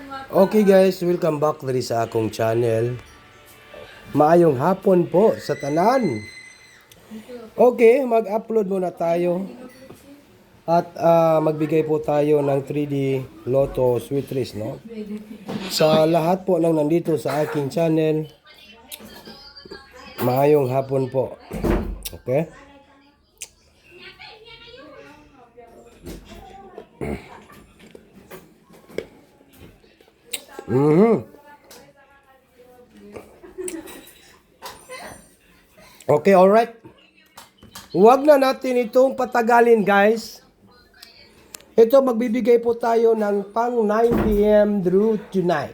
Okay guys, welcome back diri sa akong channel. Maayong hapon po sa tanan. Okay, mag-upload muna tayo. At magbigay po tayo ng 3D Lotto Sweet Race, no? Sa lahat po ng nandito sa aking channel, maayong hapon po. Okay? Okay, alright. Huwag na natin itong patagalin, guys. Ito, magbibigay po tayo ng pang 9 p.m. through tonight.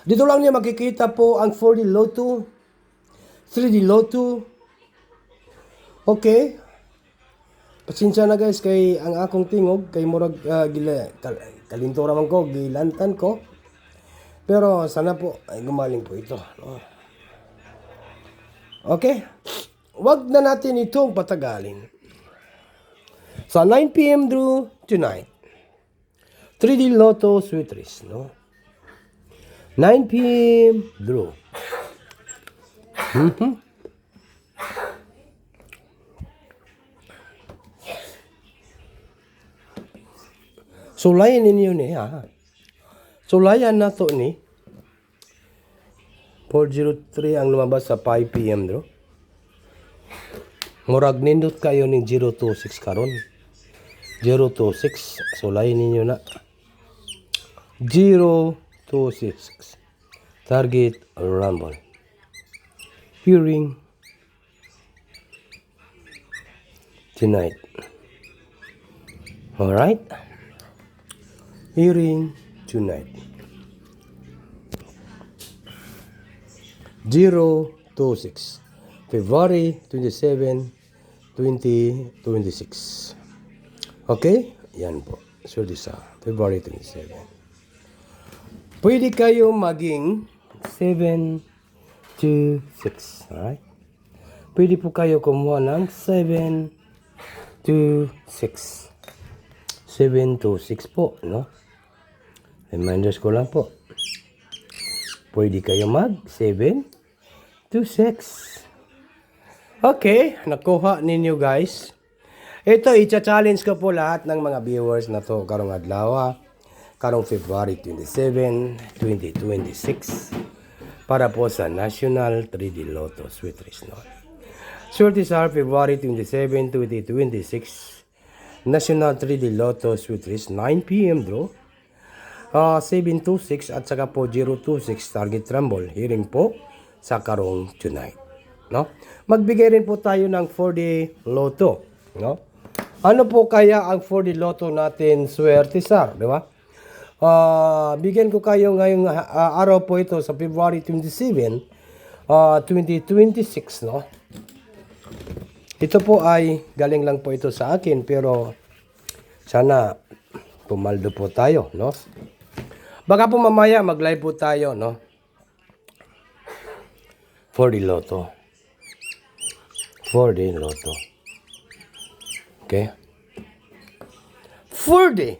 Dito lang niya makikita po ang 4D Lotto, 3D Lotto. Okay. Pasensya na guys kay ang akong tingog kay murag kalintura man ko, gilantan ko. Pero sana po ay gumaling po ito. Okay? Wag na natin itong patagalin. Sa 9 p.m. through tonight, 3D Lotto Sweet Race, no? 9 p.m. through. Sulayan ninyo ni, ha? Sulayan na to ni. 403 ang lumabas sa 5 p.m. bro. Murag nindot kayo ng 026 karon. 026. Sulayan ninyo na. 026. Target Rumble. Hearing tonight. Alright? Hearing tonight. 026. February 27, 2026. Okay? Yan po. So, this February 27. Pwede kayo maging 7 to 6. Alright? Pwede po kayo kumuha ng 7 to 6. 7 to 6 po, no? Reminders ko lang po. Pwede kayo mag 7 to 6. Okay, nakuha ninyo guys. Ito, i-challenge ko po lahat ng mga viewers na to karong adlaw, karong February 27, 2026 para po sa National 3D Lotto Sweet Race, no? Sorties are February 27, 2026 National 3D Lotto Sweet Race 9 p.m. draw. 726 at saka po 026 target rumble. Hearing po sa karong tonight, no? Magbigay rin po tayo ng 4D Lotto, no? Ano po kaya ang 4D Lotto natin, swerte sir, di ba? Bigyan ko kayo ngayong araw po ito sa February 27, 2026, no? Ito po ay galing lang po ito sa akin pero sana pumaldo po tayo, no? Baka po mamaya mag-live po tayo, no? 4D Lotto. 4D Lotto. Okay? 4D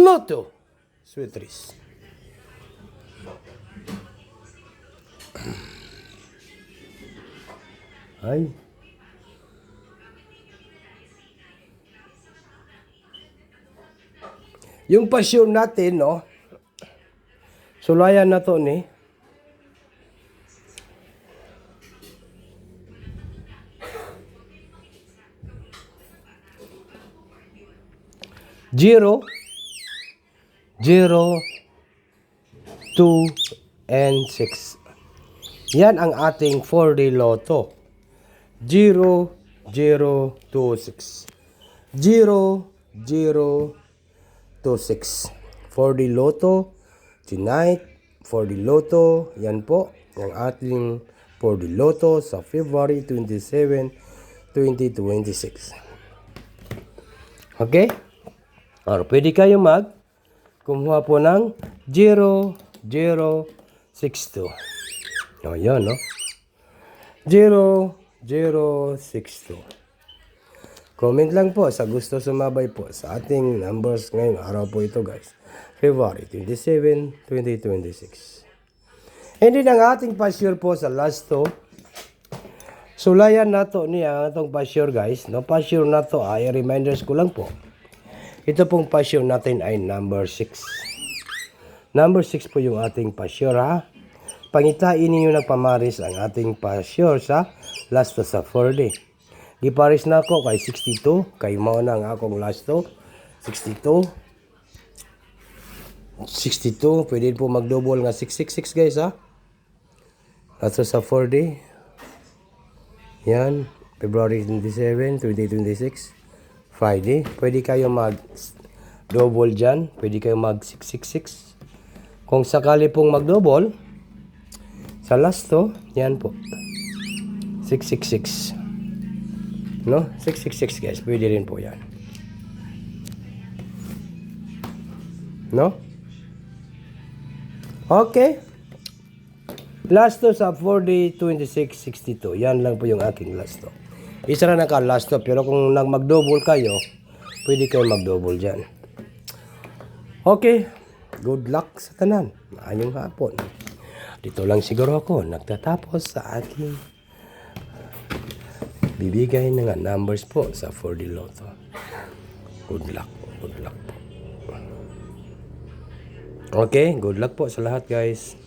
Lotto. Sweet Race. Ay. Yung pasyon natin, no? Sulayan na to ni. Zero, 2, and 6. Yan ang ating 4D Lotto. 0, 2, 6. 0, 2, 6. 4D Lotto tonight. 4D Lotto. Yan po. Ang ating 4D Lotto sa February 27, 2026. Okay? Or pwede kayo kumuha po ng 0062. O, yun, no? 0062. Comment lang po sa gusto sumabay po sa ating numbers ngayong araw po ito, guys. February 27, 2026. And then ang ating pa-sure po sa last to. Sulayan na to niya itong pa-sure guys. No? Pa-sure na to ay reminders ko lang po. Ito pong pa-sure natin ay number 6. Number 6 po yung ating pa-sure ha. Pangitain ninyo ng pamaris ang ating pa-sure sa last to sa 4D. Giparis na ako kay 62. Kay mauna ang akong last to. 62. 62. Pwede po mag-double nga 666 guys ha. Last to sa 4D. Yan. February 27, 2026. Friday. Pwede kayo mag-double dyan. Pwede kayo mag-666. Kung sakali pong mag-double, sa last to, yan po. 666. No? 666 guys. Pwede rin po yan. No? Okay. Last to sa 4D 2662. Yan lang po yung aking last to. Isa na naka-last to. Pero kung mag-double kayo, pwede kayo mag-double dyan. Okay. Good luck sa tanan. Maayong hapon. Dito lang siguro ako nagtatapos sa aking bibigay ng numbers po sa 4D Lotto. Good luck. Good luck po. Okay. Good luck po sa lahat guys.